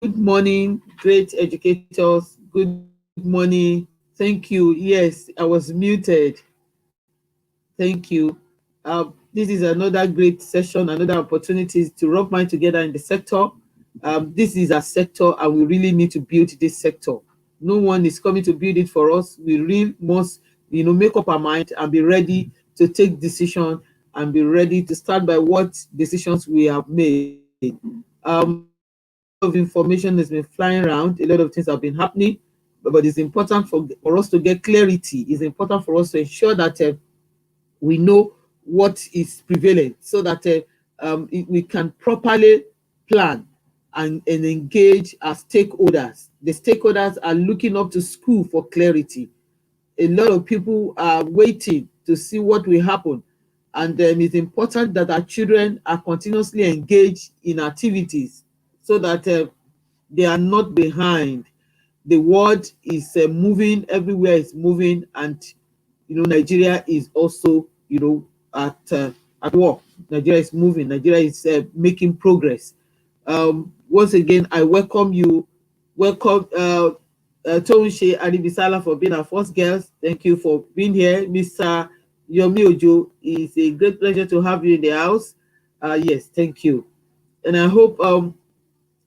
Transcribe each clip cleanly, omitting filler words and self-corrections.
Good morning, great educators. Good morning. Thank you. Yes, I was muted. Thank you. This is another great session, another opportunity to rub mind together in the sector. This is a sector, and we really need to build this sector. No one is coming to build it for us. We really must, make up our mind and be ready to take decision and be ready to start by what decisions we have made. A lot of information has been flying around. A lot of things have been happening, but it's important for us to get clarity. It's important for us to ensure that we know what is prevalent, so that we can properly plan and engage our stakeholders. The stakeholders are looking up to school for clarity. A lot of people are waiting to see what will happen, and it's important that our children are continuously engaged in activities, so that they are not behind. The world is moving, everywhere is moving, and Nigeria is also at work. Nigeria is moving. Nigeria is making progress. Once again, I welcome you. Welcome Tounse Adibisala for being our first guest. Thank you for being here. Mr. Yomi Ojo, it's a great pleasure to have you in the house. Yes, thank you. And I hope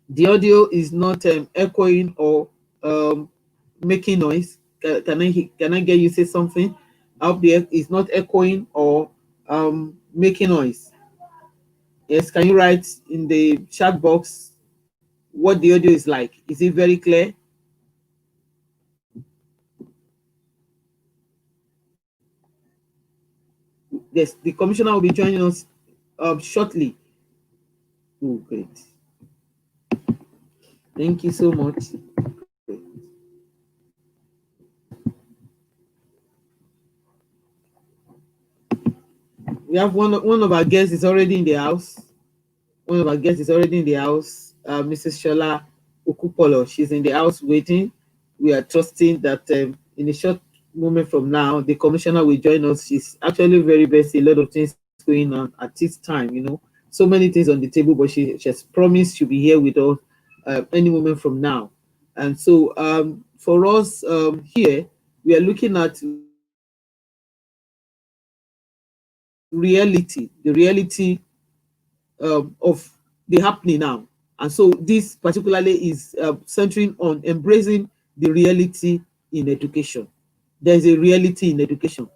the audio is not echoing or making noise. Can I get you say something? I hope the is not echoing or making noise. Yes, can you write in the chat box what the audio is like? Is it very clear? Yes, the commissioner will be joining us shortly. Oh, great. Thank you so much. We have one of our guests is already in the house. One of our guests is already in the house, Mrs. Shola Okupolo. She's in the house waiting. We are trusting that in a short moment from now, the commissioner will join us. She's actually very busy, a lot of things going on at this time, so many things on the table, but she has promised she'll be here with us any moment from now. And so for us here, we are looking at the reality of the happening now. And so this particularly is centering on embracing the reality in education. There's a reality in education,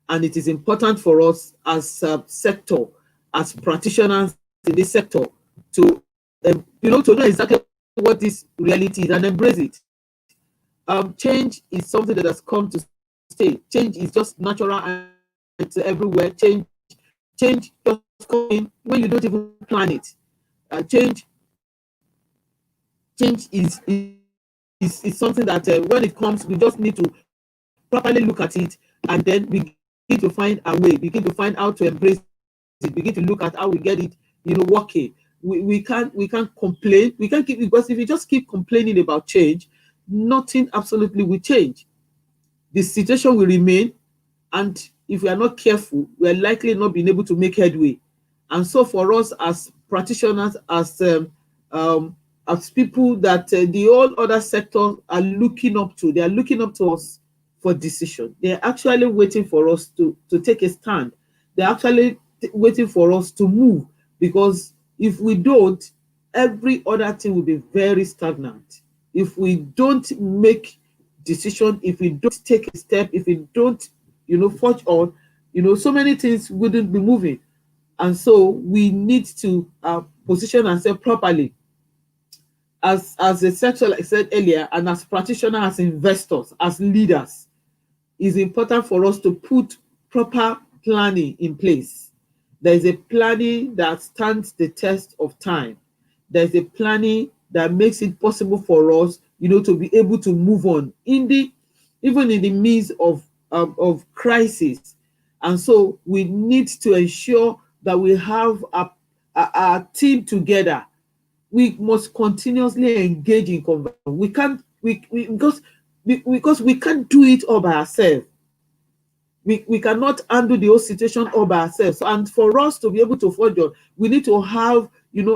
and it is important for us as a sector, as practitioners in this sector, to to know exactly what this reality is and embrace it. Change is something that has come to stay. Change is just natural and it's everywhere. Change just coming when you don't even plan it. Change is something that when it comes, we just need to properly look at it and then begin to find a way, begin to find how to embrace it, begin to look at how we get it, working. We can't complain. We can't keep, because if you just keep complaining about change, nothing absolutely will change. The situation will remain, and if we are not careful, we are likely not being able to make headway. And so for us as practitioners, as people that the all other sectors are looking up to, they are looking up to us for decision. They're actually waiting for us to take a stand. They're actually waiting for us to move, because if we don't, every other thing will be very stagnant. If we don't make decision, if we don't take a step, if we don't, forge on, so many things wouldn't be moving. And so we need to position ourselves properly as a sector, like I said earlier, and as practitioners, as investors, as leaders. It's important for us to put proper planning in place. There is a planning that stands the test of time. There's a planning that makes it possible for us, to be able to move on even in the midst of crisis. And so we need to ensure that we have a team together. We must continuously engage in conversation. We can't we because we can't do it all by ourselves. We cannot handle the whole situation all by ourselves. And for us to be able to forge on, we need to have,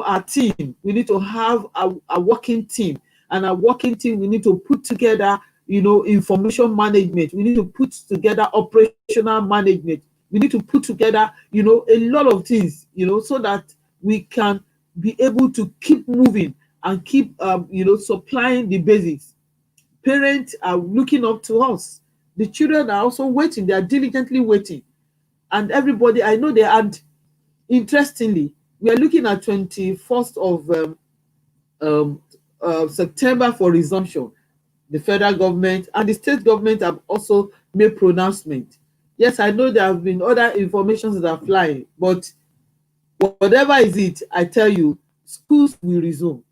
our team. We need to have a working team. And a working team, we need to put together, information management. We need to put together operational management. We need to put together, a lot of things, so that we can be able to keep moving and keep, supplying the basics. Parents are looking up to us. The children are also waiting. They are diligently waiting. And everybody, I know they are. Interestingly, we are looking at 21st of September for resumption. The federal government and the state government have also made pronouncement. Yes, I know there have been other informations that are flying, but whatever is it, I tell you, schools will resume.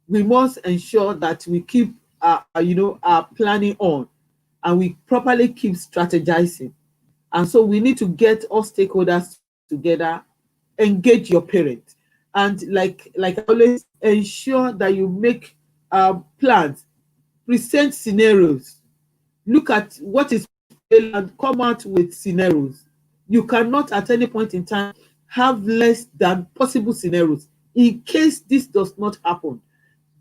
We must ensure that we keep our planning on, and we properly keep strategizing. And so we need to get all stakeholders together, engage your parents, and like always, ensure that you make plans, present scenarios, look at what is and come out with scenarios. You cannot at any point in time have less than possible scenarios. In case this does not happen,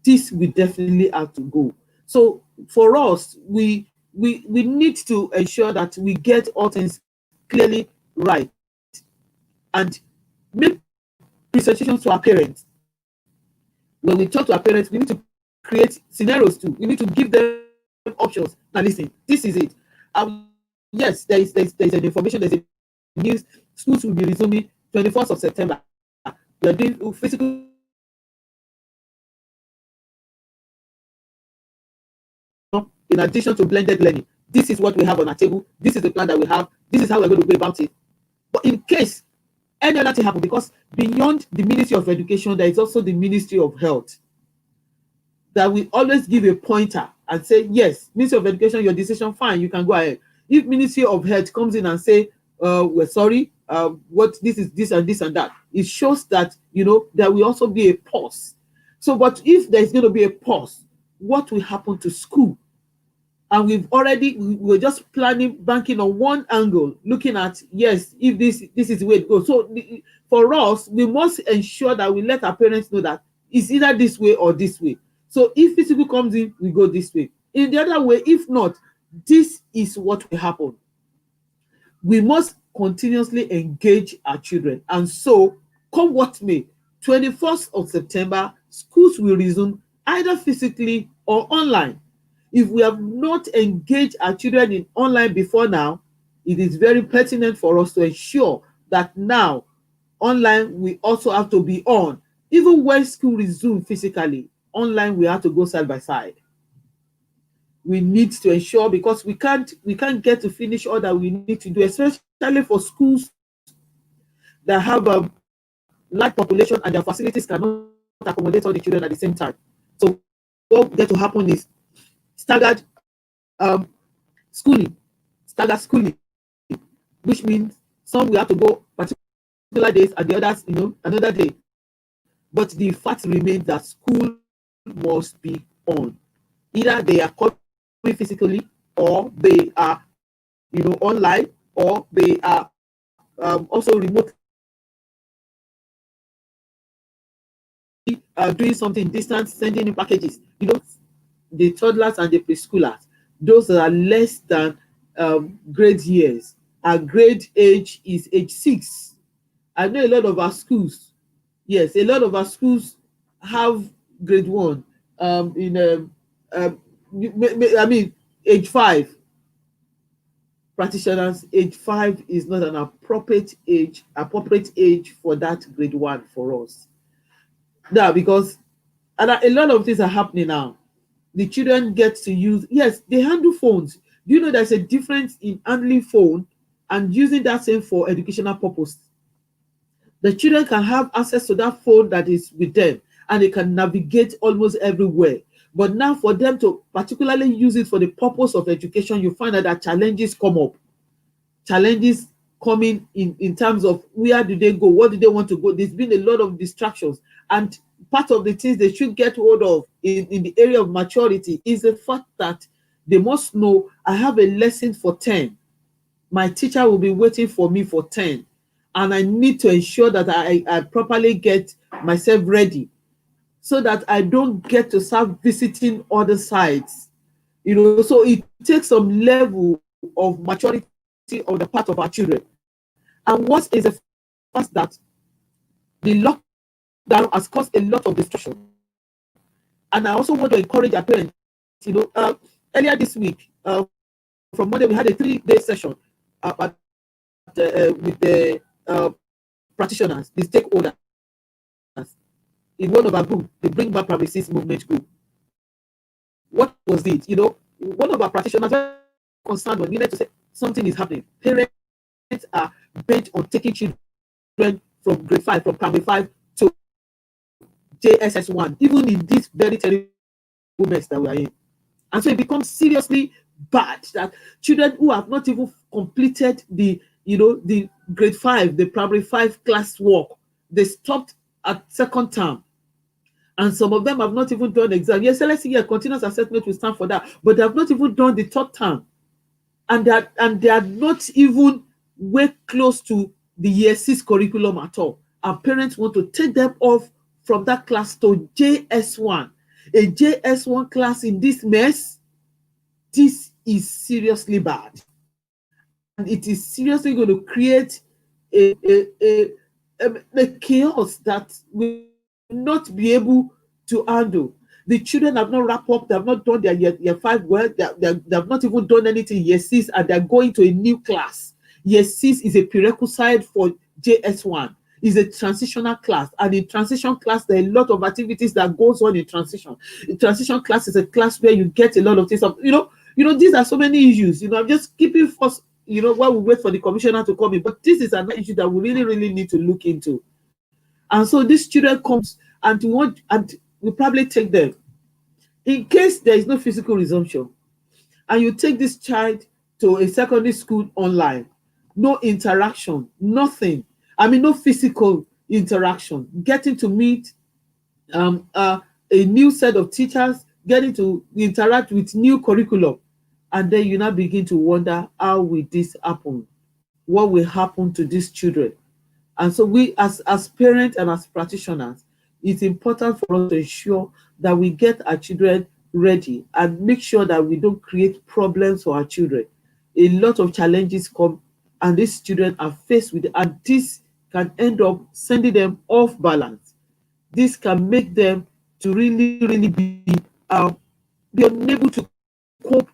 this will definitely have to go. So for us, we need to ensure that we get all things clearly right and make presentations to our parents. When we talk to our parents, we need to create scenarios too. We need to give them options. Now listen, this is it. Yes, there is an information, there's a news. Schools will be resuming 21st of September. We are doing physical in addition to blended learning. This is what we have on our table. This is the plan that we have. This is how we're going to go about it. But in case any other thing happens, because beyond the Ministry of Education, there is also the Ministry of Health, that we always give a pointer and say, yes, Ministry of Education, your decision, fine, you can go ahead. If Ministry of Health comes in and say, we're sorry, what this is this and this and that, it shows that, there will also be a pause. So, but if there's going to be a pause, what will happen to school? And we're just planning, banking on one angle, looking at, yes, if this is the way it goes. So for us, we must ensure that we let our parents know that it's either this way or this way. So if physical comes in, we go this way. In the other way, if not, this is what will happen. We must continuously engage our children. And so, come what may, 21st of September, schools will resume either physically or online. If we have not engaged our children in online before now, it is very pertinent for us to ensure that now online we also have to be on. Even when school resumes physically, online we have to go side by side. We need to ensure, because we can't get to finish all that we need to do, especially for schools that have a large population and their facilities cannot accommodate all the children at the same time. So what gets to happen is staggered schooling, which means some will have to go particular days and the others, another day. But the fact remains that school must be on. Either they are coming physically, or they are, online, or they are also remotely doing something distant, sending in packages. The toddlers and the preschoolers, those that are less than grade years, our grade age is age 6. I know a lot of our schools, yes, a lot of our schools have grade 1 age 5 practitioners. Age 5 is not an appropriate age for that grade 1 for us now, because a lot of things are happening now. The children get to use, yes, they handle phones. Do you know there's a difference in handling phone and using that same for educational purpose? The children can have access to that phone that is with them, and they can navigate almost everywhere. But now for them to particularly use it for the purpose of education, you find that challenges come up. Challenges coming in terms of where do they go? What do they want to go? There's been a lot of distractions. And part of the things they should get hold of in the area of maturity is the fact that they must know, I have a lesson for 10. my teacher will be waiting for me for 10, and I need to ensure that I properly get myself ready so that I don't get to start visiting other sites. So it takes some level of maturity on the part of our children. And what is the fact that the lockdown has caused a lot of distraction. And I also want to encourage our parents. Earlier this week, from Monday, we had a 3-day session with the practitioners, the stakeholders, in one of our group, the Bring Back Primary 6 movement group. What was it? One of our practitioners were concerned when needed to say something is happening. Parents are bent on taking children from grade 5, from primary 5 to JSS1, even in this very terrible mess that we are in. And so it becomes seriously bad that children who have not even completed the grade 5, the primary 5 class work, they stopped at second term. And some of them have not even done exam. Yes, let's see, continuous assessment will stand for that, but they have not even done the third term. And they are not even way close to the year 6 curriculum at all. Our parents want to take them off from that class to JS1. A JS1 class in this mess, this is seriously bad. And it is seriously going to create a chaos that will not be able to handle. The children have not wrapped up, they have not done their year 5 well, they have not even done anything year 6, and they're going to a new class. Year 6 is a prerequisite for JS1. Is a transitional class, and in transition class there are a lot of activities that goes on in transition. In transition class is a class where you get a lot of things. These are so many issues. I'm just keeping first, while we wait for the commissioner to come in. But this is another issue that we really need to look into. And so this student comes and we probably take them. In case there is no physical resumption, and you take this child to a secondary school online, no interaction, nothing. No physical interaction, getting to meet a new set of teachers, getting to interact with new curriculum, and then you now begin to wonder, how will this happen? What will happen to these children? And so we as parents and as practitioners, it's important for us to ensure that we get our children ready and make sure that we don't create problems for our children. A lot of challenges come, and these children are faced with it, and this can end up sending them off balance. This can make them to really be unable to cope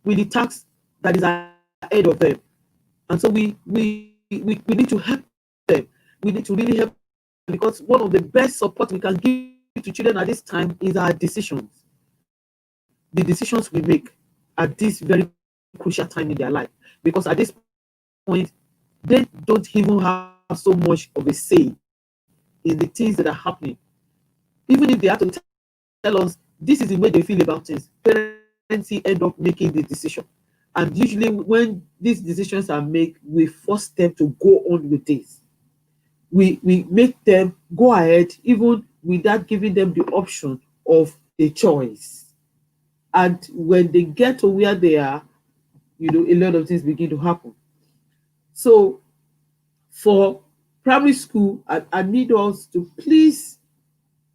with the task that is ahead of them. And so we need to help them. We need to really help them, because one of the best support we can give to children at this time is our decisions. The decisions we make at this very crucial time in their life. Because at this point, they don't even have so much of a say in the things that are happening. Even if they have to tell us this is the way they feel about things, parents end up making the decision. And usually when these decisions are made, we force them to go on with this. We make them go ahead even without giving them the option of a choice. And when they get to where they are, a lot of things begin to happen. So for primary school, I need us to please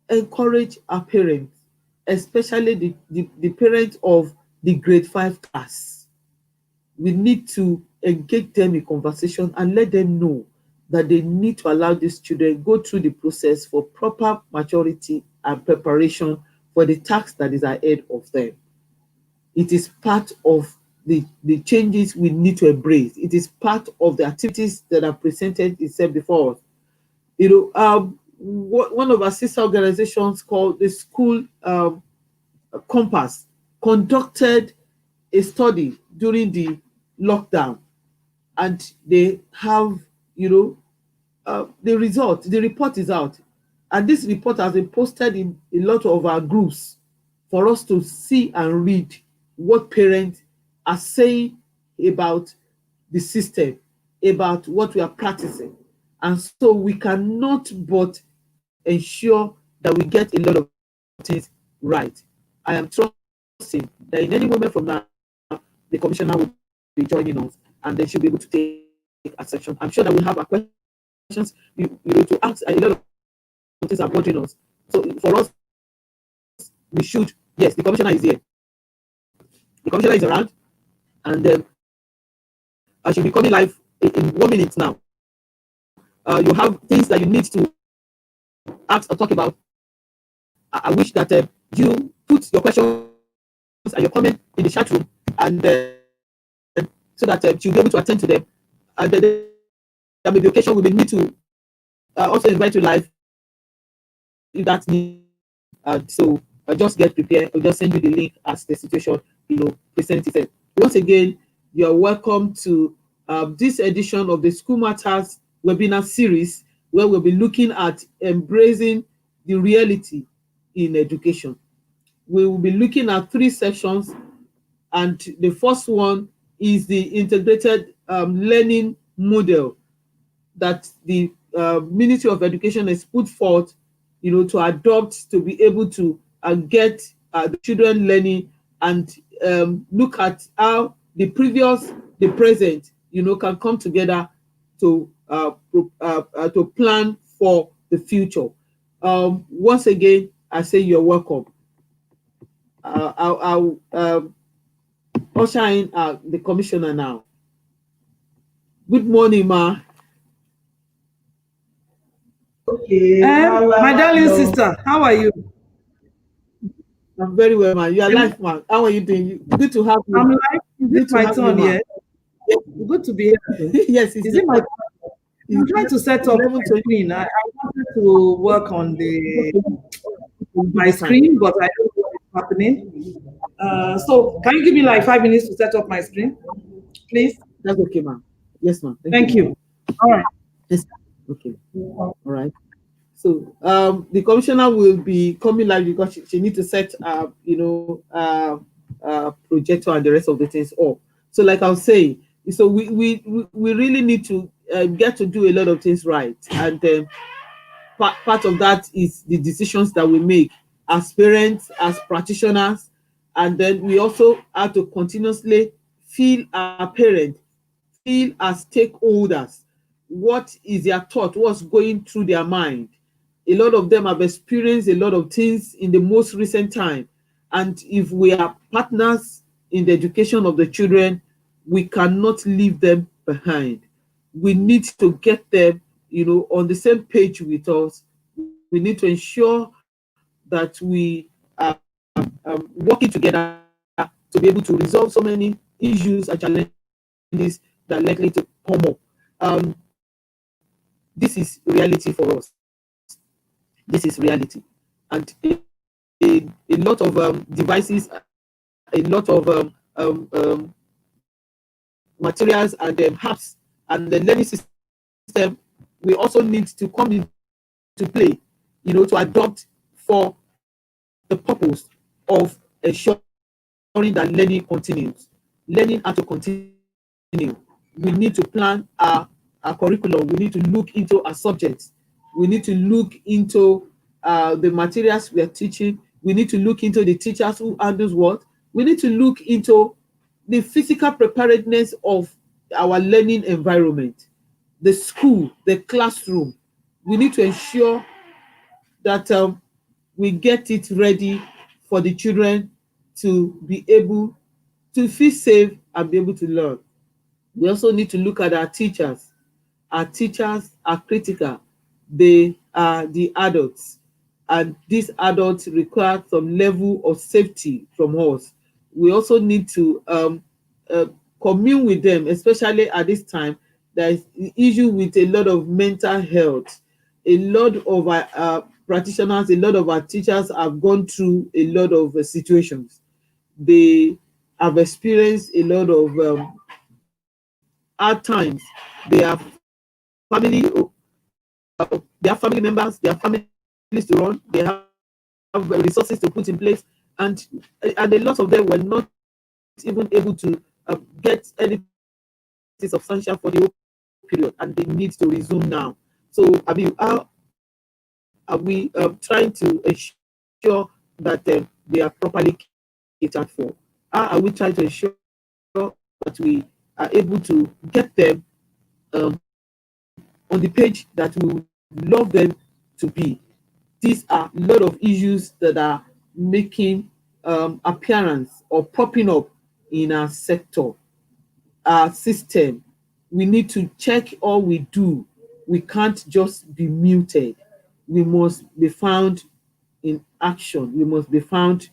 encourage our parents, especially the parents of the grade 5 class. We need to engage them in conversation and let them know that they need to allow these children go through the process for proper maturity and preparation for the task that is ahead of them. It is part of the changes we need to embrace. It is part of the activities that are presented itself before us. One of our sister organizations called the School Compass conducted a study during the lockdown, and they have the report is out, and this report has been posted in a lot of our groups for us to see and read what parents are saying about the system, about what we are practicing. And so we cannot but ensure that we get a lot of things right. I am trusting that in any moment from now, the commissioner will be joining us, and then she'll be able to take a section. I'm sure that we'll have a questions to ask. A lot of things are bothering us. So for us, we should, yes, the commissioner is here. The commissioner is around, and I should be coming live in 1 minute now. You have things that you need to ask or talk about. I wish that you put your questions and your comment in the chat room, and so that you'll be able to attend to them. And then there may be occasion we may need to also invite you live if that's needed. So just get prepared. I'll just send you the link as the situation, presents itself. Once again, you're welcome to this edition of the School Matters webinar series, where we'll be looking at embracing the reality in education. We will be looking at 3 sessions, and the first one is the integrated learning model that the Ministry of Education has put forth, to adopt, to be able to get the children learning, and look at how the previous, the present, can come together to plan for the future. Once again, I say you're welcome. I'll usher in the commissioner now. Good morning, ma. Okay. My darling sister, how are you? I'm very well, man. You are live, man. How are you doing? Good to have you. I'm live. Is it my turn yet? Yes. Good to be here. Yes. Is it my turn? I'm trying to set up my screen. I wanted to work on my screen, but I don't know what is happening. So can you give me like 5 minutes to set up my screen, please? That's okay, ma'am. Yes, ma'am. Thank you. All right. Yes. Okay. All right. So the commissioner will be coming live because she needs to set projector and the rest of the things up. So like I was saying, so we really need to get to do a lot of things right, and part of that is the decisions that we make as parents, as practitioners, and then we also have to continuously feel our parents, feel as stakeholders. What is their thought? What's going through their mind? A lot of them have experienced a lot of things in the most recent time. And if we are partners in the education of the children, we cannot leave them behind. We need to get them, on the same page with us. We need to ensure that we are working together to be able to resolve so many issues and challenges that are likely to come up. This is reality for us. This is reality. And a lot of devices, a lot of materials and apps and the learning system, we also need to come into play, to adopt for the purpose of ensuring that learning continues. Learning has to continue. We need to plan our curriculum. We need to look into our subjects. We need to look into the materials we are teaching. We need to look into the teachers who handles what. We need to look into the physical preparedness of our learning environment, the school, the classroom. We need to ensure that we get it ready for the children to be able to feel safe and be able to learn. We also need to look at our teachers. Our teachers are critical. They are the adults, and these adults require some level of safety from us. We also need to commune with them, especially at this time. There is an issue with a lot of mental health. A lot of our practitioners, a lot of our teachers have gone through a lot of situations. They have experienced a lot of hard times. They have family, they have family members, they have families to run, they have resources to put in place, and a lot of them were not even able to get anything substantial for the whole period, and they need to resume now. So, I mean, how are we trying to ensure that they are properly catered for? How are we trying to ensure that we are able to get them on the page that we would love them to be. These are a lot of issues that are making appearance or popping up in our sector, our system. We need to check all we do. We can't just be muted. We must be found in action. We must be found,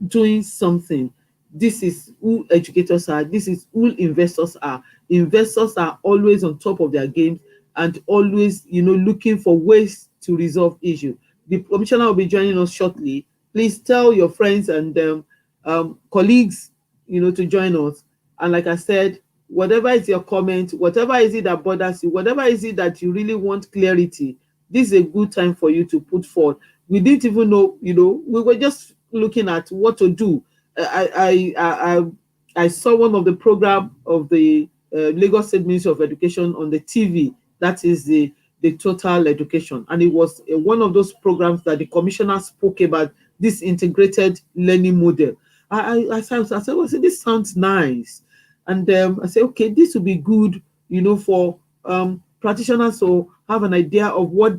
doing something. This is who educators are. This is who investors are. Investors are always on top of their games and always, looking for ways to resolve issues. The commissioner will be joining us shortly. Please tell your friends and colleagues, to join us. And like I said, whatever is your comment, whatever is it that bothers you, whatever is it that you really want clarity, this is a good time for you to put forward. We didn't even know, we were just looking at what to do. I saw one of the program of the Lagos State Ministry of Education on the TV. That is the total education, and it was one of those programs that the commissioner spoke about, this integrated learning model. I said, well, this sounds nice, and I said, okay, this would be good, for practitioners to have an idea of what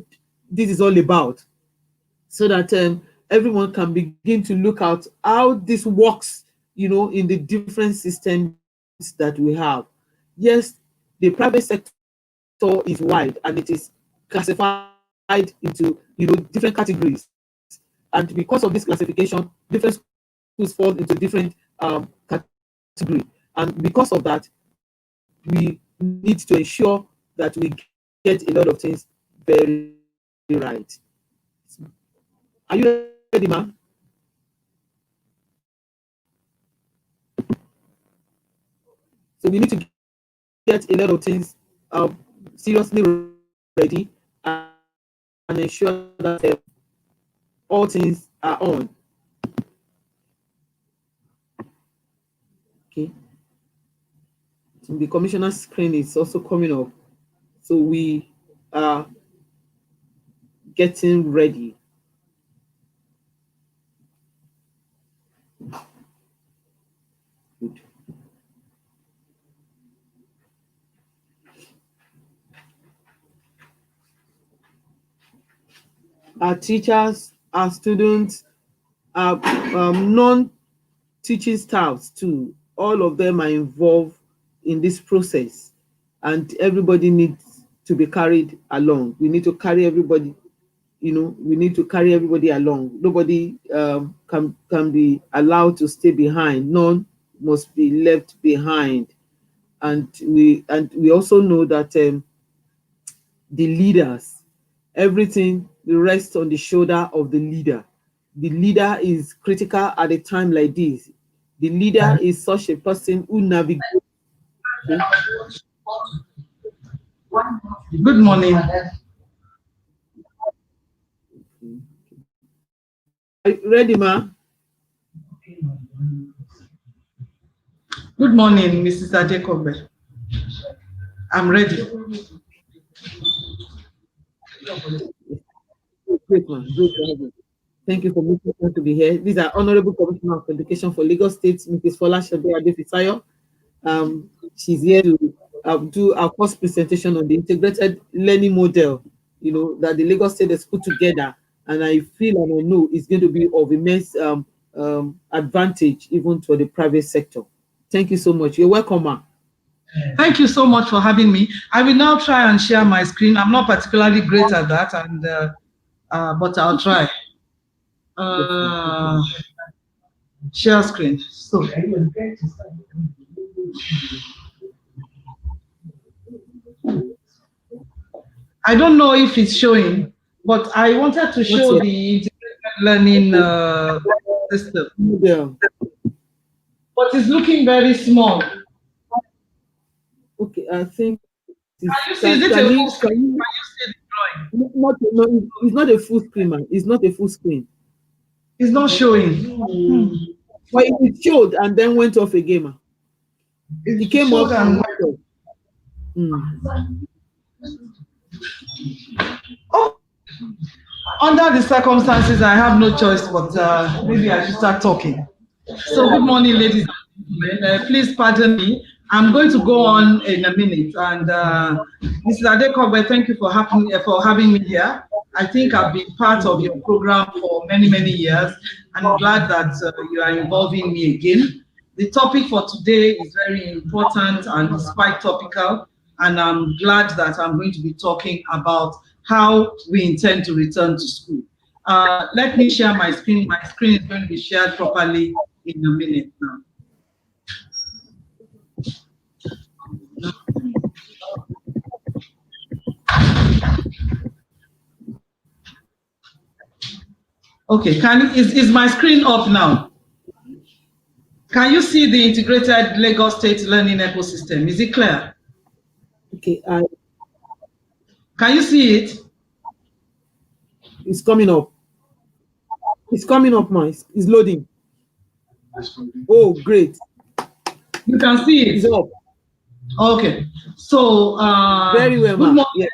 this is all about, so that everyone can begin to look at how this works, in the different systems that we have. Yes, the private sector is wide and it is classified into, different categories. And because of this classification, different schools fall into different category. And because of that, we need to ensure that we get a lot of things very right. Are you ready, ma? So we need to get a lot of things seriously ready and ensure that all things are on. Okay. So the commissioner's screen is also coming up. So we are getting ready. Good. Our teachers, our students, our non-teaching staffs too, all of them are involved in this process, and everybody needs to be carried along. We need to carry everybody, we need to carry everybody along. Nobody can be allowed to stay behind. None must be left behind. And we also know that the leaders, everything rests on the shoulder of the leader. The leader is critical at a time like this. The leader is such a person who navigates. Okay. Good morning. Are you ready, ma? Good morning, Mrs. Adekobe. I'm ready. Great, ma. Great to have you. Thank you for making time to be here. These are Honorable Commissioner of Education for Lagos State, Mrs. Florish-Gate. She's here to do our first presentation on the integrated learning model, that the Lagos State has put together. And I feel and I know it's going to be of immense advantage even to the private sector. Thank you so much. You're welcome, ma. Thank you so much for having me. I will now try and share my screen. I'm not particularly great at that, and but I'll try. Share screen. So, I don't know if it's showing, but I wanted to show the integrated learning system. Yeah. But it's looking very small. Okay, I think Can you see? Is it a full screen? Can you see the drawing? No, it's not a full screen, man. It's not a full screen. It's not showing. Well, it showed and then went off again, man. It came up and went off. Oh, under the circumstances, I have no choice, but maybe I should start talking. So, good morning, ladies and gentlemen. Please pardon me. I'm going to go on in a minute. And Mrs. Adekobe, thank you for having me here. I think I've been part of your program for many, many years. I'm glad that you are involving me again. The topic for today is very important and it's quite topical. And I'm glad that I'm going to be talking about how we intend to return to school. Let me share my screen. My screen is going to be shared properly in a minute now. Okay, is my screen up now? Can you see the integrated Lagos State learning ecosystem? Is it clear? Okay, can you see it? It's coming up. It's coming up, man. It's loading. Oh, great. You can see it. It's up. Okay. So very well, good morning. Yeah.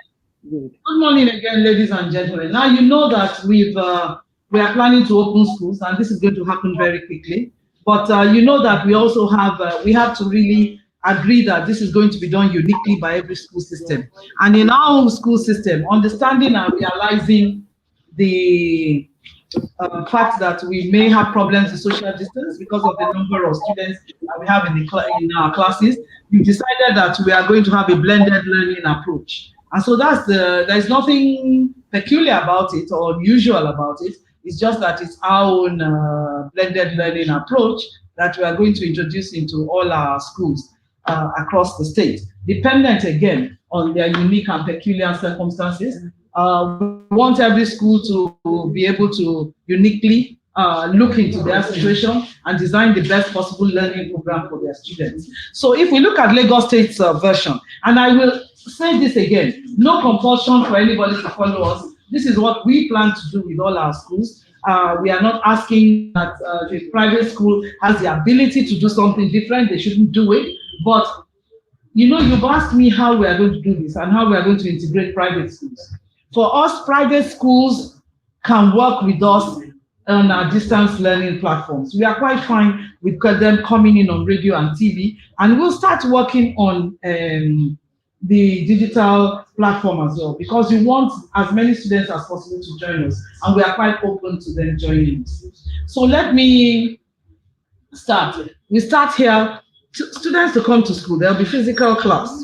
Good morning again, ladies and gentlemen. Now you know that we are planning to open schools, and this is going to happen very quickly. But you know that we also have to really agree that this is going to be done uniquely by every school system. And in our own school system, understanding and realizing the fact that we may have problems with social distance because of the number of students that we have in our classes, we decided that we are going to have a blended learning approach. And so there's nothing peculiar about it or unusual about it. It's just that it's our own blended learning approach that we are going to introduce into all our schools across the state, dependent again on their unique and peculiar circumstances. We want every school to be able to uniquely look into their situation and design the best possible learning program for their students. So if we look at Lagos State's version, and I will say this again, no compulsion for anybody to follow us. This is what we plan to do with all our schools. We are not asking that the private school has the ability to do something different. They shouldn't do it. But, you know, you've asked me how we are going to do this and how we are going to integrate private schools. For us, private schools can work with us on our distance learning platforms. We are quite fine with them coming in on radio and TV, and we'll start working on the digital platform as well, because we want as many students as possible to join us, and we are quite open to them joining us. So let me start. We start here, students to come to school, there'll be physical class.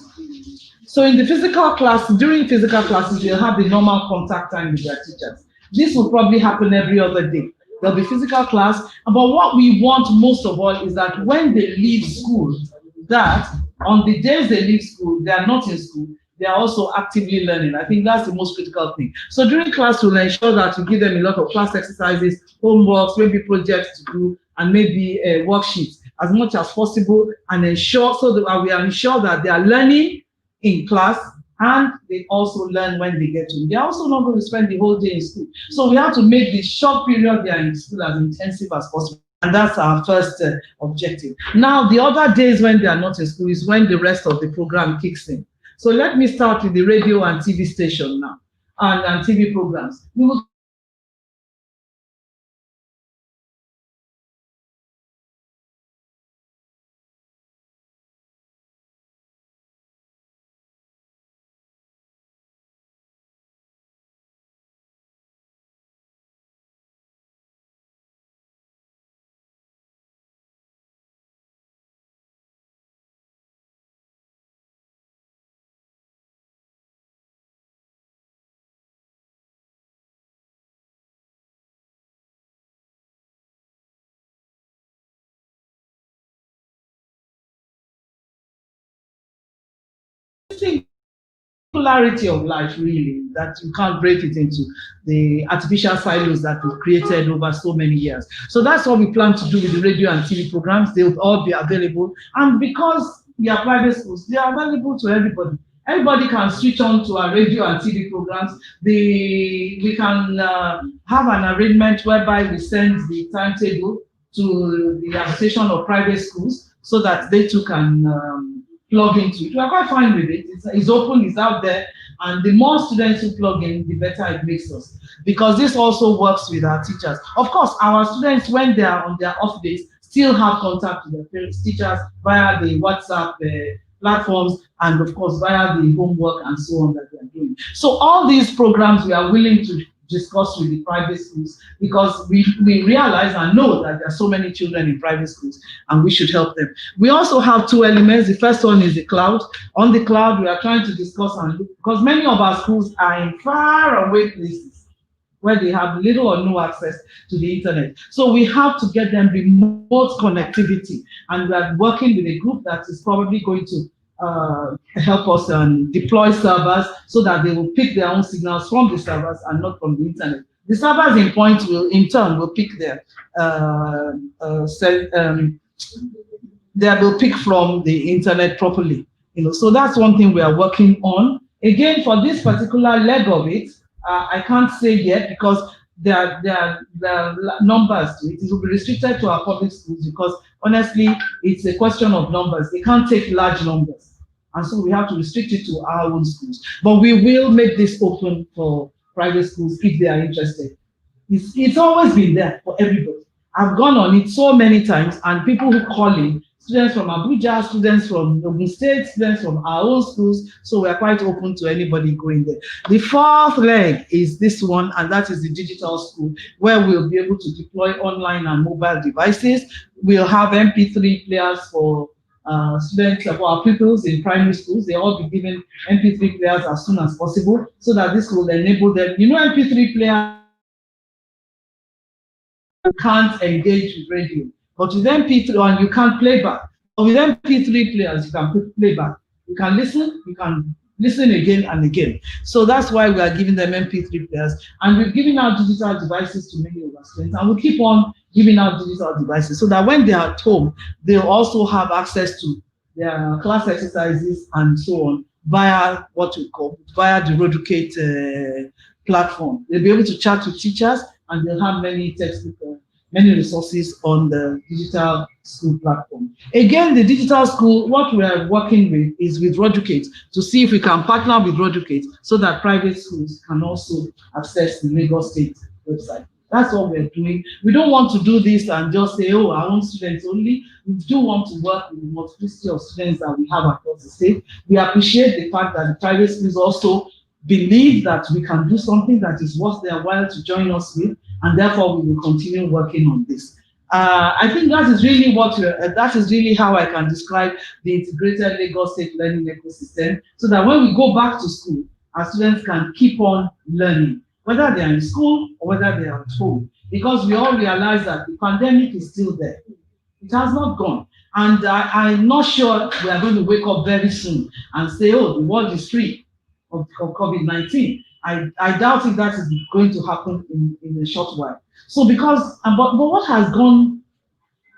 So in the physical class, during physical classes, you'll have the normal contact time with their teachers. This will probably happen every other day. There'll be physical class, but what we want most of all is that when they leave school, that on the days they leave school, they are not in school, they are also actively learning. I think that's the most critical thing. So during class, we'll ensure that we give them a lot of class exercises, homeworks, maybe projects to do, and maybe worksheets as much as possible, and ensure so that we ensure that they are learning in class, and they also learn when they get home. They're also not going to spend the whole day in school. So we have to make the short period they are in school as intensive as possible. And that's our first objective. Now, the other days when they are not in school is when the rest of the program kicks in. So let me start with the radio and TV station now, and TV programs. We will popularity of life, really, that you can't break it into the artificial silos that we've created over so many years. So that's what we plan to do with the radio and TV programs. They will all be available. And because we are private schools, they are available to everybody. Everybody can switch on to our radio and TV programs. We can have an arrangement whereby we send the timetable to the Association of Private Schools so that they too can plug into it. We are quite fine with it. It's open, it's out there, and the more students who plug in, the better it makes us. Because this also works with our teachers. Of course, our students, when they are on their off days, still have contact with their parents, teachers via the WhatsApp platforms, and of course via the homework and so on that they are doing. So all these programs we are willing to discuss with the private schools, because we realize and know that there are so many children in private schools and we should help them. We also have two elements. The first one is the cloud. On the cloud, we are trying to discuss, and because many of our schools are in far away places where they have little or no access to the internet. So we have to get them remote connectivity, and we are working with a group that is probably going to help us deploy servers so that they will pick their own signals from the servers and not from the internet. The servers in point will, in turn, will pick their they will pick from the internet properly. So that's one thing we are working on. Again, for this particular leg of it, I can't say yet because there are numbers to it. It will be restricted to our public schools because honestly, it's a question of numbers. They can't take large numbers. And so we have to restrict it to our own schools. But we will make this open for private schools if they are interested. It's always been there for everybody. I've gone on it so many times, and people who call in, students from Abuja, students from Ogun State, students from our own schools, so we're quite open to anybody going there. The fourth leg is this one, and that is the digital school, where we'll be able to deploy online and mobile devices. We'll have MP3 players for students, for our pupils in primary schools. They all be given MP3 players as soon as possible, so that this will enable them. MP3 players can't engage with radio. But with MP3, and you can't play back. But with MP3 players, you can play back. You can listen again and again. So that's why we are giving them MP3 players. And we've given out digital devices to many of our students. And we'll keep on giving out digital devices so that when they are at home, they'll also have access to their class exercises and so on via what we call, via the Florish-Gate platform. They'll be able to chat with teachers, and they'll have many textbook, many resources on the digital school platform. Again, the digital school, what we are working with is with Florish-Gate to see if we can partner with Florish-Gate so that private schools can also access the Lagos State website. That's what we're doing. We don't want to do this and just say, oh, our own students only. We do want to work with the multiplicity of students that we have across the state. We appreciate the fact that the private schools also believe that we can do something that is worth their while to join us with, and therefore we will continue working on this. I think that is really that is really how I can describe the integrated Lagos State learning ecosystem, so that when we go back to school, our students can keep on learning, whether they are in school or whether they are at home, because we all realize that the pandemic is still there. It has not gone. And I'm not sure we are going to wake up very soon and say, oh, the world is free of COVID-19. I doubt if that is going to happen in a short while. So because, but what has gone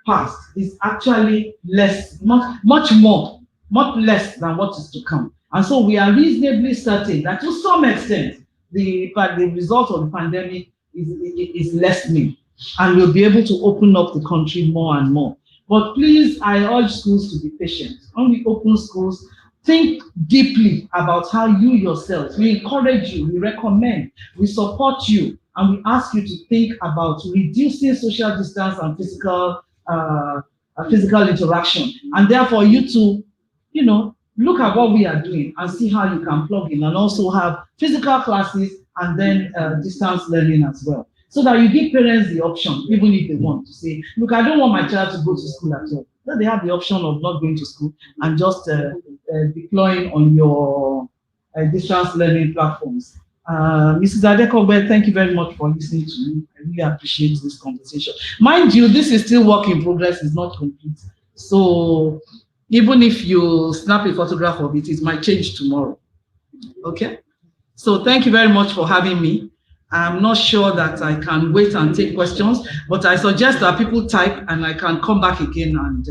past is actually less, much less than what is to come. And so we are reasonably certain that to some extent, the result of the pandemic is lessening, and we'll be able to open up the country more and more. But please, I urge schools to be patient. When we open schools, think deeply about how you yourself, we encourage you, we recommend, we support you, and we ask you to think about reducing social distance and physical interaction. And therefore, you to, look at what we are doing and see how you can plug in, and also have physical classes and then distance learning as well. So that you give parents the option, even if they want to say, look, I don't want my child to go to school at all. Then they have the option of not going to school and just deploying on your distance learning platforms. Mrs. Adekobe, thank you very much for listening to me. I really appreciate this conversation. Mind you, this is still work in progress, it's not complete. So even if you snap a photograph of it, it might change tomorrow. Okay? So thank you very much for having me. I'm not sure that I can wait and take questions, but I suggest that people type and I can come back again and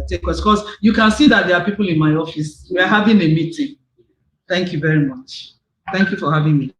take questions, because you can see that there are people in my office. We are having a meeting. Thank you very much. Thank you for having me.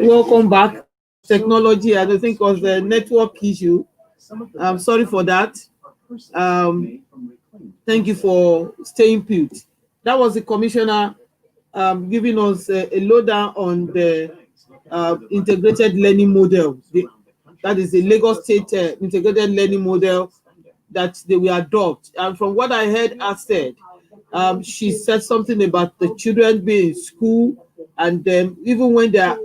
Welcome back. Technology, I don't think was the network issue. I'm sorry for that. Thank you for staying put. That was the commissioner giving us a lowdown on the integrated learning model. That is the Lagos State integrated learning model that they will adopt. And from what I heard her said, she said something about the children being in school, and even when they are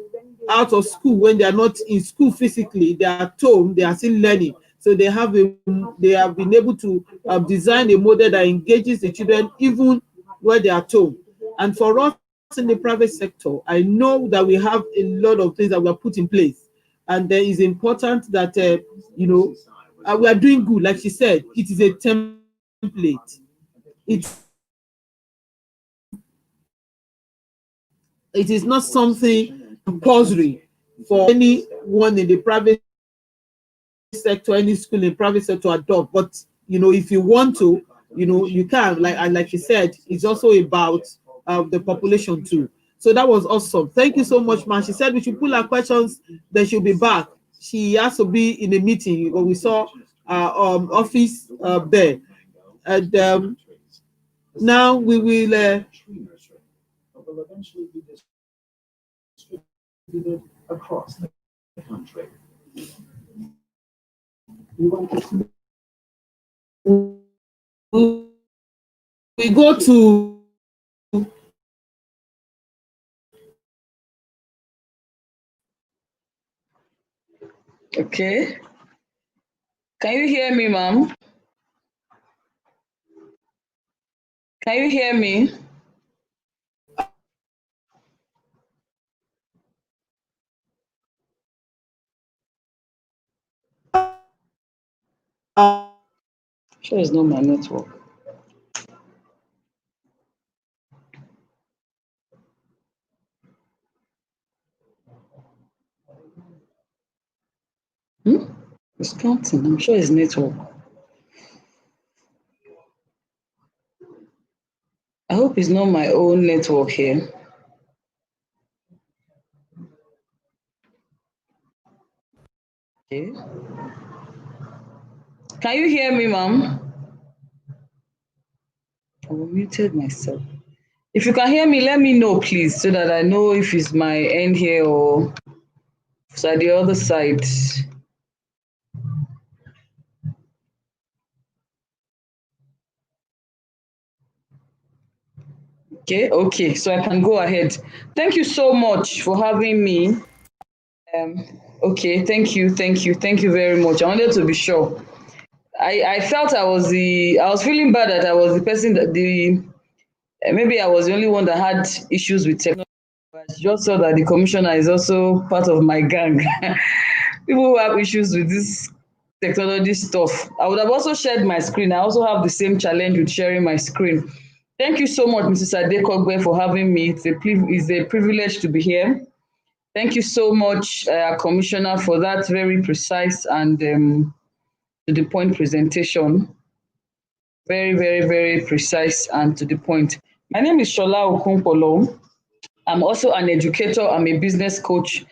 out of school, when they are not in school physically, they are at home, they are still learning. So they have been able to design a model that engages the children even when they are at home. And for us in the private sector, I know that we have a lot of things that we are put in place, and there is important that we are doing good. Like she said, it is a template. It is not something compulsory for anyone in the private sector, any school in private sector to adopt. But if you want to, you can. Like you said, it's also about the population too. So that was awesome. Thank you so much, man. She said we should pull our questions, then she'll be back. She has to be in a meeting, but we saw office there. And now we will across the country. We go to Okay. Can you hear me, ma'am? Can you hear me? Sure, it's not my network. It's counting. I'm sure it's network. I hope it's not my own network here. Okay. Can you hear me, ma'am? I muted myself. If you can hear me, let me know, please, so that I know if it's my end here or it's at the other side. Okay, so I can go ahead. Thank you so much for having me. Okay, thank you very much. I wanted to be sure. I felt I was feeling bad that I was the person that maybe I was the only one that had issues with technology. But I just saw that the commissioner is also part of my gang. People who have issues with this technology stuff. I would have also shared my screen. I also have the same challenge with sharing my screen. Thank you so much, Mrs. Adekogbe, for having me. It's a privilege to be here. Thank you so much, Commissioner, for that very precise and to the point presentation. Very, very, very precise and to the point. My name is Shola Okumpolo. I'm also an educator, I'm a business coach,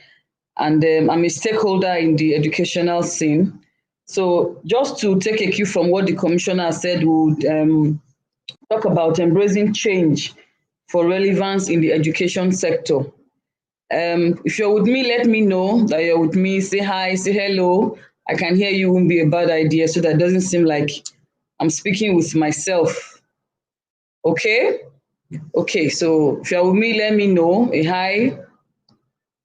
and I'm a stakeholder in the educational scene. So just to take a cue from what the commissioner said, we would talk about embracing change for relevance in the education sector. If you're with me, let me know that you're with me. Say hi, say hello. I can hear you, won't be a bad idea, so that doesn't seem like I'm speaking with myself. Okay? Okay, so if you're with me, let me know. A hi,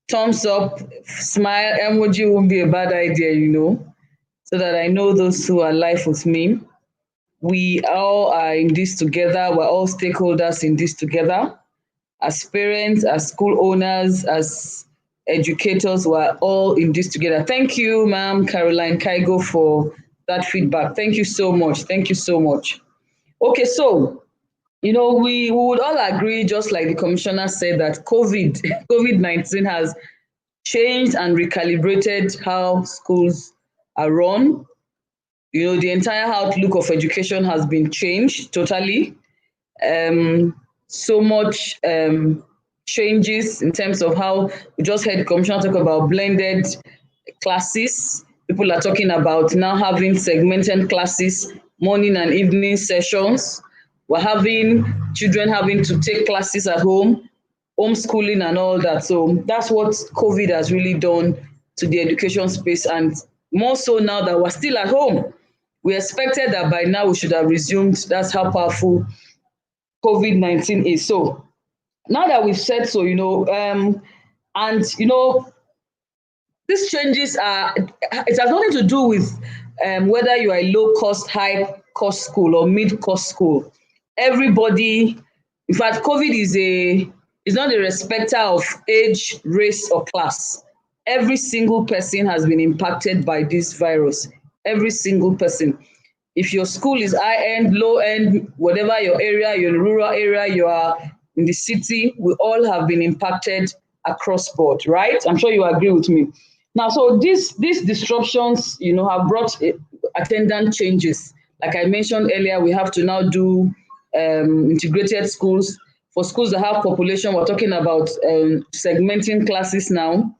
thumbs up, smile, emoji won't be a bad idea, so that I know those who are live with me. We all are in this together. We're all stakeholders in this together. As parents, as school owners, as educators, we're all in this together. Thank you, Ma'am Caroline Kaigo, for that feedback. Thank you so much. Thank you so much. Okay, so we would all agree, just like the commissioner said, that COVID-19 has changed and recalibrated how schools are run. The entire outlook of education has been changed totally. So much changes in terms of how we just heard the commissioner talk about blended classes. People are talking about now having segmented classes, morning and evening sessions. We're having children having to take classes at home, homeschooling and all that. So that's what COVID has really done to the education space. And more so now that we're still at home. We expected that by now we should have resumed. That's how powerful COVID-19 is. So now that we've said so, and these changes it has nothing to do with whether you are a low cost, high cost school or mid cost school. Everybody, in fact, COVID is not a respecter of age, race, or class. Every single person has been impacted by this virus. Every single person. If your school is high end, low end, whatever your area, you're in a rural area, you are in the city, we all have been impacted across board, right? I'm sure you agree with me. Now, so these disruptions, have brought attendant changes. Like I mentioned earlier, we have to now do integrated schools. For schools that have population, we're talking about segmenting classes now,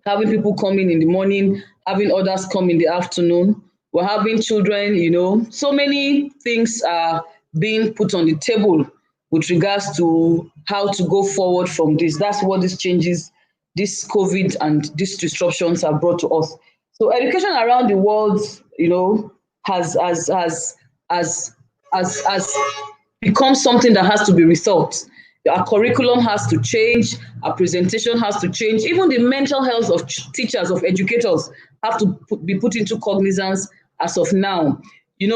having people coming in the morning, having others come in the afternoon. We're having children, so many things are being put on the table with regards to how to go forward from this. That's what these changes, this COVID and these disruptions have brought to us. So education around the world, has become something that has to be rethought. Our curriculum has to change, our presentation has to change. Even the mental health of teachers, of educators have to be put into cognizance as of now. We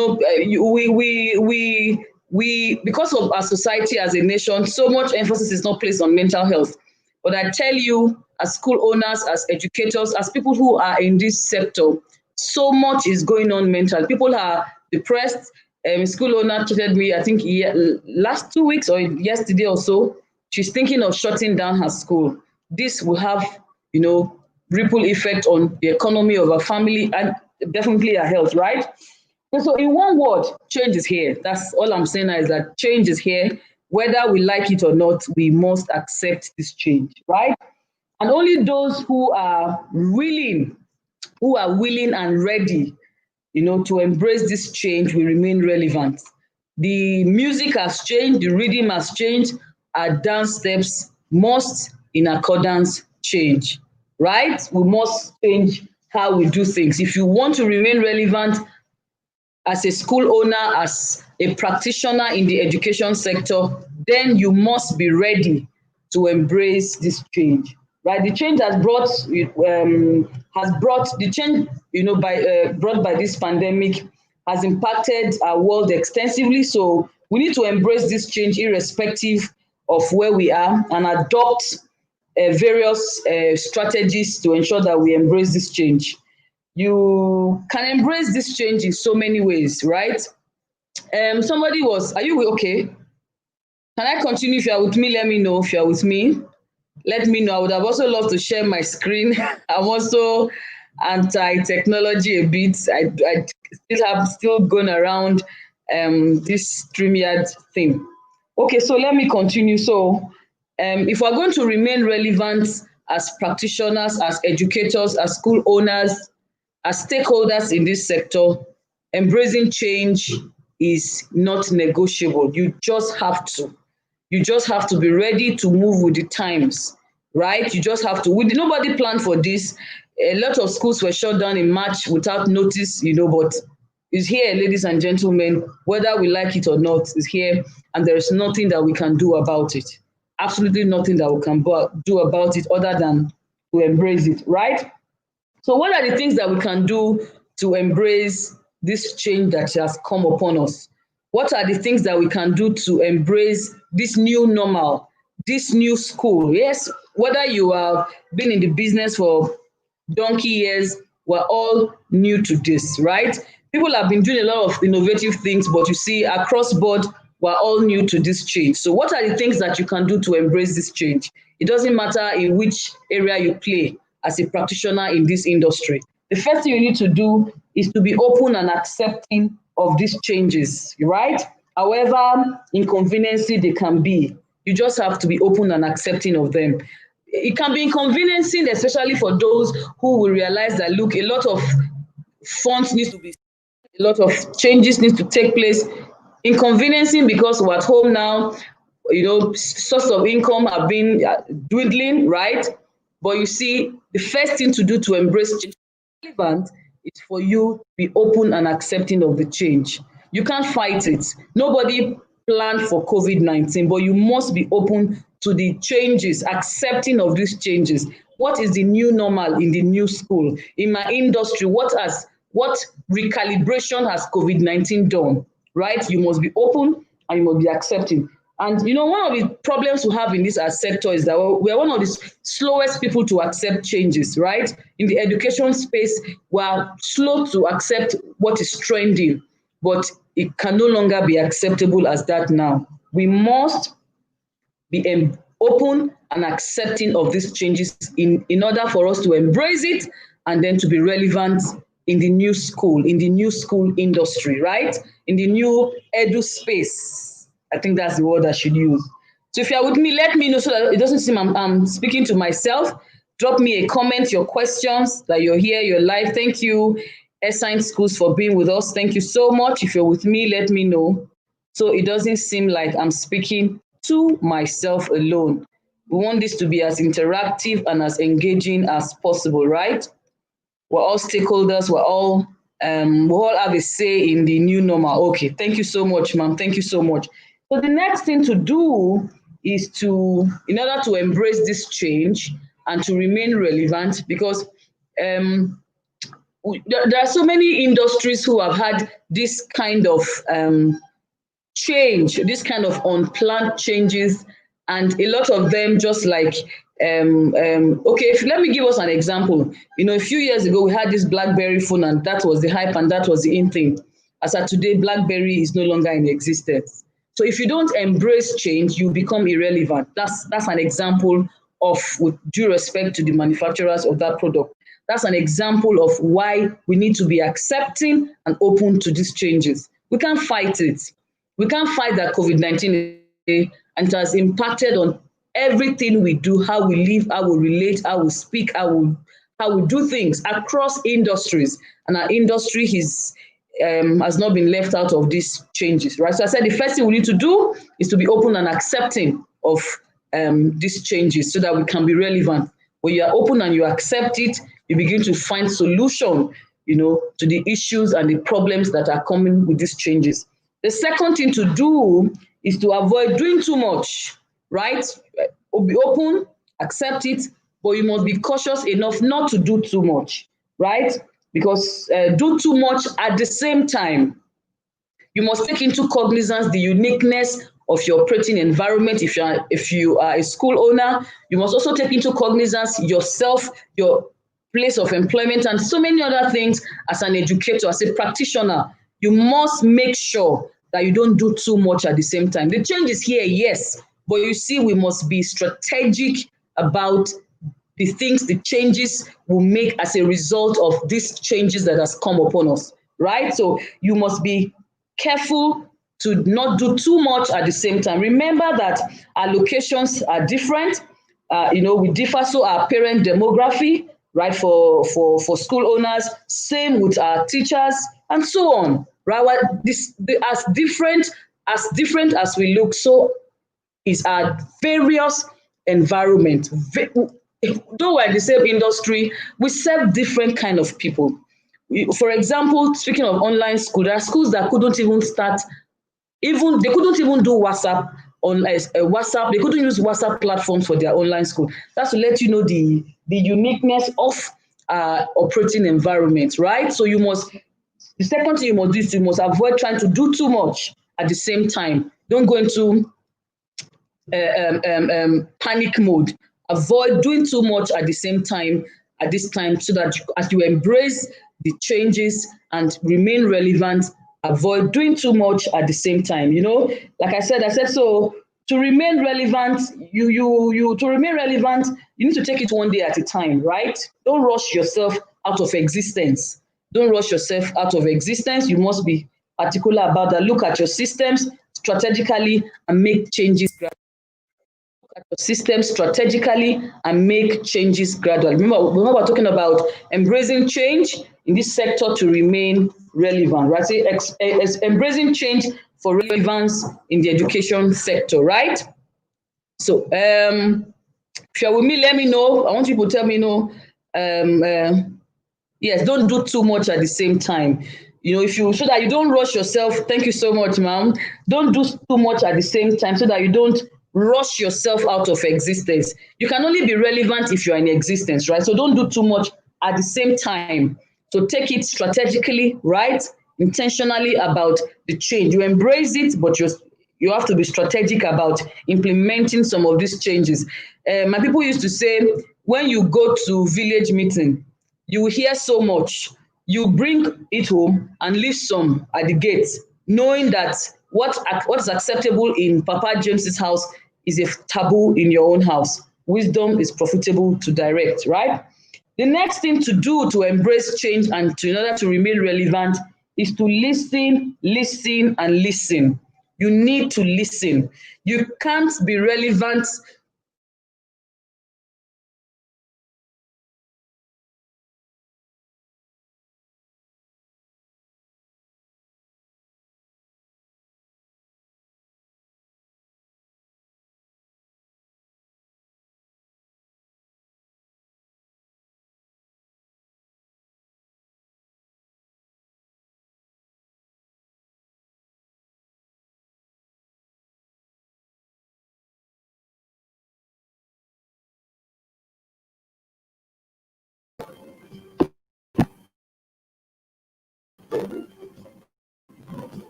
because of our society as a nation, so much emphasis is not placed on mental health. But I tell you, as school owners, as educators, as people who are in this sector, so much is going on mentally. People are depressed. A school owner tweeted me, I think last 2 weeks or yesterday or so, she's thinking of shutting down her school. This will have, ripple effect on the economy of her family and definitely her health, right? And so in one word, change is here. That's all I'm saying is that change is here. Whether we like it or not, we must accept this change, right? And only those who are willing and ready, to embrace this change will remain relevant. The music has changed, the rhythm has changed, our dance steps must, in accordance, change, right? We must change how we do things. If you want to remain relevant as a school owner, as a practitioner in the education sector, then you must be ready to embrace this change, right? The change brought the change, brought by this pandemic has impacted our world extensively. So we need to embrace this change irrespective of where we are and adopt various strategies to ensure that we embrace this change. You can embrace this change in so many ways, right? Are you okay? Can I continue? If you are with me, let me know. If you are with me, let me know. I would have also loved to share my screen. I'm also anti-technology a bit. I still going around this StreamYard thing. Okay, so let me continue. So if we're going to remain relevant as practitioners, as educators, as school owners, as stakeholders in this sector, embracing change is not negotiable. You just have to. You just have to be ready to move with the times, right? You just have to. Nobody planned for this. A lot of schools were shut down in March without notice, but it's here, ladies and gentlemen, whether we like it or not, it's here, and there is nothing that we can do about it. Absolutely nothing that we can do about it other than to embrace it, right? So what are the things that we can do to embrace this change that has come upon us? What are the things that we can do to embrace this new normal, this new school? Yes, whether you have been in the business for donkey years, we're all new to this, right? People have been doing a lot of innovative things, but you see, across board, we're all new to this change. So what are the things that you can do to embrace this change? It doesn't matter in which area you play as a practitioner in this industry. The first thing you need to do is to be open and accepting of these changes, right? However inconveniencing they can be, You just have to be open and accepting of them. It can be inconveniencing, especially for those who will realize that, look, a lot of funds need to be, a lot of changes need to take place. Inconveniencing because we're at home now, source of income have been dwindling, right? But you see, the first thing to do to embrace change relevant is for you to be open and accepting of the change. You can't fight it. Nobody planned for COVID-19, but you must be open to the changes, accepting of these changes. What is the new normal in the new school? In my industry, what recalibration has COVID-19 done? Right? You must be open and you must be accepting. And one of the problems we have in this sector is that we're one of the slowest people to accept changes, right? In the education space, we're slow to accept what is trending, but it can no longer be acceptable as that now. We must be open and accepting of these changes in order for us to embrace it and then to be relevant in the new school industry, right? In the new edu space. I think that's the word I should use. So if you're with me, let me know so that it doesn't seem I'm speaking to myself. Drop me a comment, your questions, that you're here, you're live. Thank you, Science Schools, for being with us. Thank you so much. If you're with me, let me know. So it doesn't seem like I'm speaking to myself alone. We want this to be as interactive and as engaging as possible, right? We're all stakeholders. We all have a say in the new normal. Okay, thank you so much, ma'am. Thank you so much. So the next thing to do is in order to embrace this change and to remain relevant, because there are so many industries who have had this kind of change, this kind of unplanned changes, and a lot of them just like, let me give us an example. A few years ago, we had this BlackBerry phone, and that was the hype, and that was the in thing. As of today, BlackBerry is no longer in existence. So if you don't embrace change, you become irrelevant. That's an example of, with due respect to the manufacturers of that product, that's an example of why we need to be accepting and open to these changes. We can't fight it. We can't fight that COVID-19, and it has impacted on everything we do, how we live, how we relate, how we speak, how we do things across industries. And our industry has not been left out of these changes, right? So I said the first thing we need to do is to be open and accepting of these changes so that we can be relevant. When you are open and you accept it, you begin to find solution, to the issues and the problems that are coming with these changes. The second thing to do is to avoid doing too much, right? Be open, accept it, but you must be cautious enough not to do too much, right? Because do too much at the same time. You must take into cognizance the uniqueness of your operating environment. If you are a school owner, you must also take into cognizance yourself, your place of employment, and so many other things. As an educator, as a practitioner, you must make sure that you don't do too much at the same time. The change is here, yes, but you see, we must be strategic about the things, the changes will make as a result of these changes that has come upon us, right? So you must be careful to not do too much at the same time. Remember that our locations are different. We differ, so our parent demography, right, for school owners, same with our teachers, and so on, right? As different as we look, so is our various environment. Though we're in the same industry, we serve different kind of people. For example, speaking of online school, there are schools that couldn't even start, they couldn't even do WhatsApp on WhatsApp. They couldn't use WhatsApp platforms for their online school. That's to let you know the uniqueness of operating environment, right? So the second thing you must do is you must avoid trying to do too much at the same time. Don't go into panic mode. Avoid doing too much at the same time at this time, so that as you embrace the changes and remain relevant, avoid doing too much at the same time. Like I said, so to remain relevant, you need to take it one day at a time, right? Don't rush yourself out of existence. Don't rush yourself out of existence. You must be particular about that. Look at your systems strategically and make changes. system strategically and make changes gradually. Remember we're talking about embracing change in this sector to remain relevant, right? Say embracing change for relevance in the education sector, right? So share with me, let me know. I want people to tell me no. Yes, don't do too much at the same time. If you so that you don't rush yourself. Thank you so much, ma'am. Don't do too much at the same time so that you don't rush yourself out of existence. You can only be relevant if you're in existence, right? So don't do too much at the same time. So take it strategically, right? Intentionally about the change. You embrace it, but you have to be strategic about implementing some of these changes. My people used to say, when you go to village meeting, you will hear so much. You bring it home and leave some at the gate, knowing that what is acceptable in Papa James's house is a taboo in your own house. Wisdom is profitable to direct, right? The next thing to do to embrace change and in order to remain relevant is to listen, listen, and listen. You need to listen. You can't be relevant.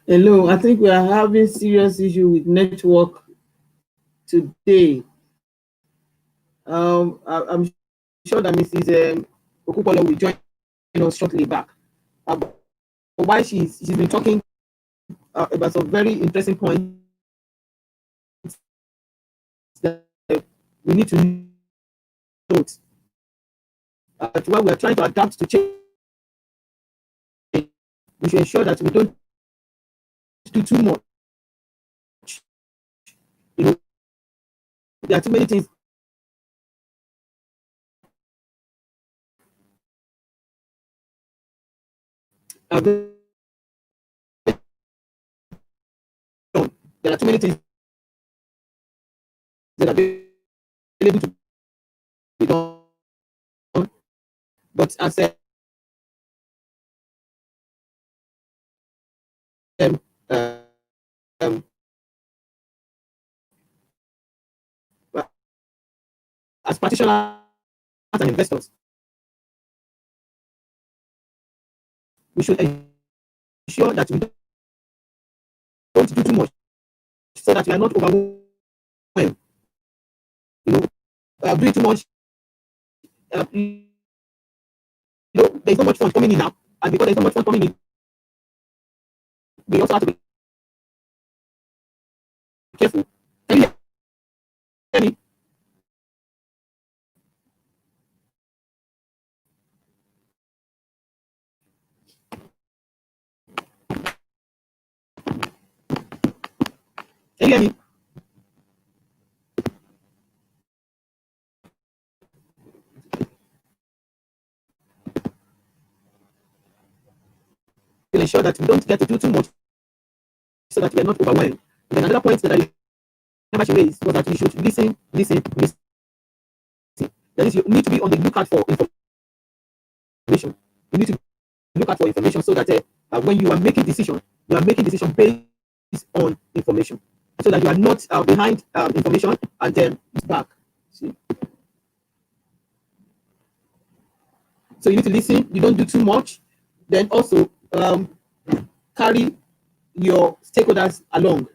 Hello, I think we are having serious issue with network today. I'm sure that Mrs. Okupolo will join us shortly back. But why she's been talking about some very interesting points that we need to note. While we are trying to adapt to change, we should ensure that we don't do too much. You know, there are too many things available. There are too many things that are available to be done. But as um, as practitioners and investors, we should ensure that we don't do too much so that we are not overwhelmed. You know, doing too much, there's not much fun coming in now, and because there's not much fun coming in, we also have to be careful. Can you hear me? Can you hear me? We'll ensure that we don't get to do too much so that we are not overwhelmed. Then another point that I never should raise was that we should listen. That is, you need to be on the lookout for information. You need to look out for information so that when you are making decisions, you are making decisions based on information, so that you are not behind information and then back. See? So you need to listen. You don't do too much. Then also carry your stakeholders along.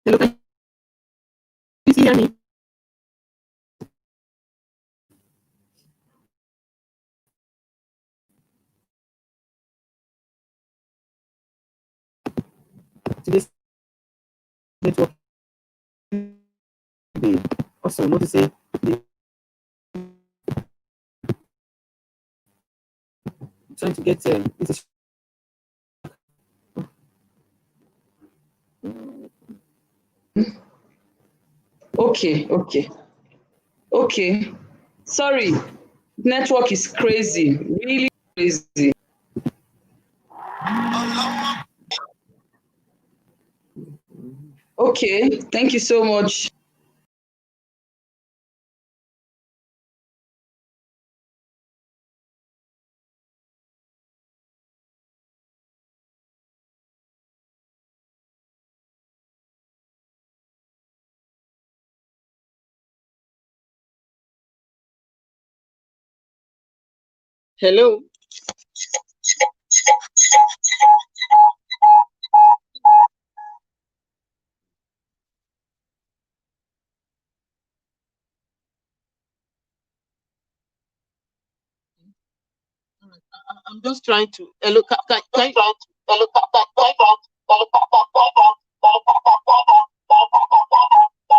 Hello, can you hear me? Today's network also noticing trying to get into. Okay. Sorry, network is crazy, really crazy. Okay, thank you so much. Hello. I'm just trying to hello. Can